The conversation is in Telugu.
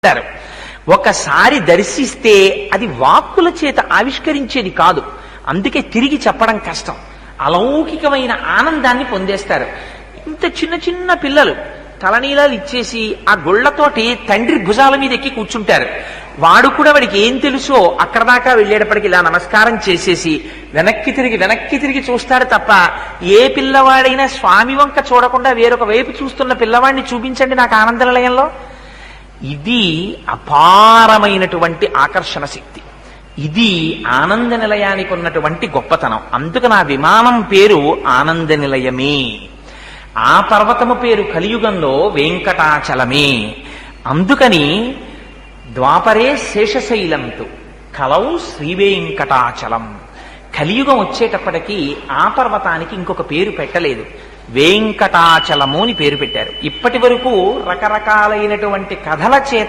అంటారు. ఒకసారి దర్శిస్తే అది వాక్కుల చేత ఆవిష్కరించేది కాదు. అందుకే తిరిగి చెప్పడం కష్టం. అలౌకికమైన ఆనందాన్ని పొందేస్తారు. ఇంత చిన్న చిన్న పిల్లలు తలనీలాలు ఇచ్చేసి ఆ గుళ్లతోటి తండ్రి భుజాల మీద ఎక్కి కూర్చుంటారు. వాడు కూడా వాడికి ఏం తెలుసో అక్కడ దాకా వెళ్ళేటప్పటికి ఇలా నమస్కారం చేసేసి వెనక్కి తిరిగి చూస్తాడు తప్ప ఏ పిల్లవాడైనా స్వామి వంక చూడకుండా వేరొక వైపు చూస్తున్న పిల్లవాడిని చూపించండి నాకు ఆనంద నిలయంలో. ఇది అపారమైనటువంటి ఆకర్షణ శక్తి. ఇది ఆనంద నిలయానికి ఉన్నటువంటి గొప్పతనం. అందుకని ఆ విమానం పేరు ఆనంద నిలయమే. ఆ పర్వతము పేరు కలియుగంలో వెంకటాచలమే. అందుకని ద్వాపరే శేషశైలంతు కలౌ శ్రీవేంకటాచలం. కలియుగం వచ్చేటప్పటికీ ఆ పర్వతానికి ఇంకొక పేరు పెట్టలేదు, వెంకటాచలము అని పేరు పెట్టారు. ఇప్పటి వరకు రకరకాలైనటువంటి కథల చేత